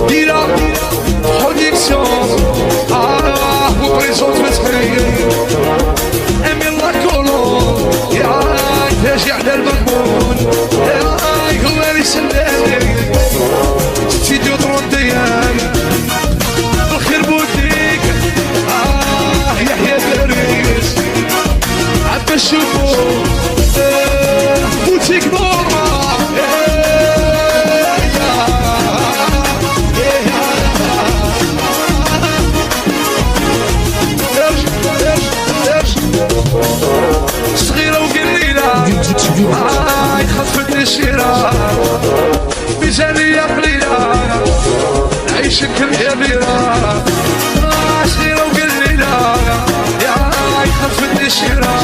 Dira, production, vous présente le travail. Emile Lacolon, تاجي على المضمون، هو اللي سلالي، ستيديو طرنديان، بالخير بوديك، يحيى باريس، عباس شوفو، بوتيك نورما. صغيرة وقليلة خفت الشيرة ميزانية قليلة نعيش كل أميرة صغيرة وقليلة خفت الشيرة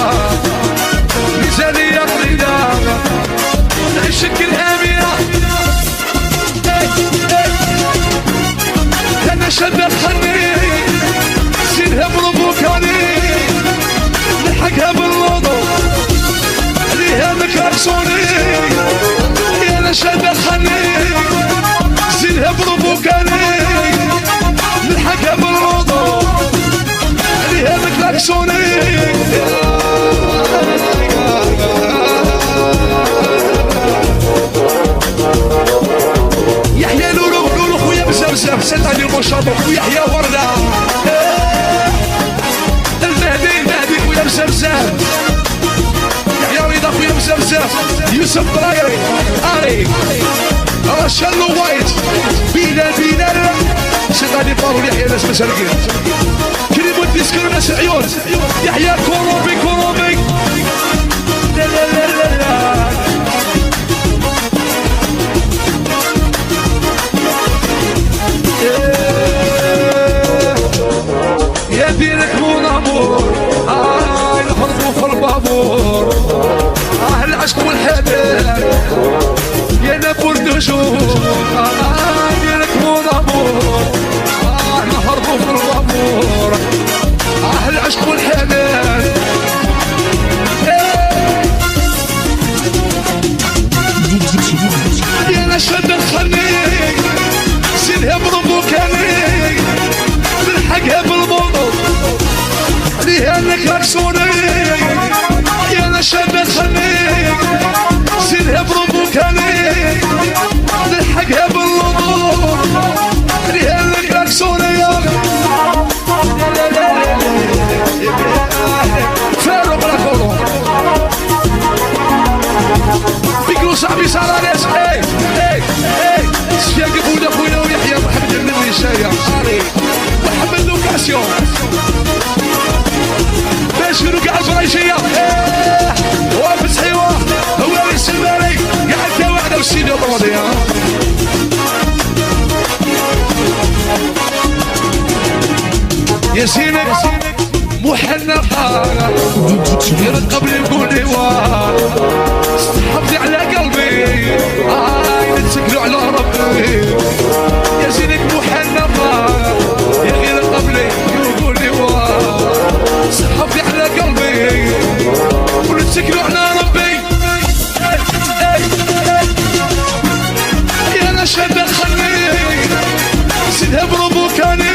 ميزانية قليلة نعيش كل أميرة. أنا شدت خلي سينها بروفوكاني نلحقها بالوضو عليها مكرسوني يا نشاد الخلي زينها بروفوكاني نلحقها بالوضو عليها مكرسوني. يحيى لولو خويا بزاف سد علي المشاطو ويحيى وردة المهدي خويا بزاف يحيى رضا خويا بزاف يوسف برايري علي رشالو وايت بينا سد علي طارو يحيى ناس مسرقين كريم الديسكو ناس عيون يحيى كوروبي لا يا دينك مون امور نهربو في البابور العشق والحنان يا نابول نجوم دينك مون امور نهربو في البابور العشق والحنان يا نشد الخليج سينها بروفوكاني نلحقها بالبوضو عليها نكرسوني يا نشاد الخليج سينها بروفوكاني نلحقها بالبوضو عليها نكرسوني. فاروق لاكولو بيقولوا صاحبي سالاريس سفيان قبوله خويا ويحيى محمد النبي الشايع محمد لوكاسيون باش نوقع الفرايشية وافز حيوة هو رئيس المالي قاعد كواحدة والسيديو طرودية يا زينك محنة يرقب لي يقول لي حافظي على قلبي نتسكلوا على ربي يا زينك محنة يا غير قبلي يقول لي حافظي على قلبي ونتسكلوا على ربي يا نشاد الخلي سيدها بروفوكاني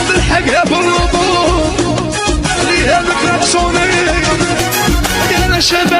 نلحقها بالوضو عليها مكرسوني يا نشاد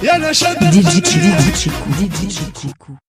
يا نشد DJ Chiku.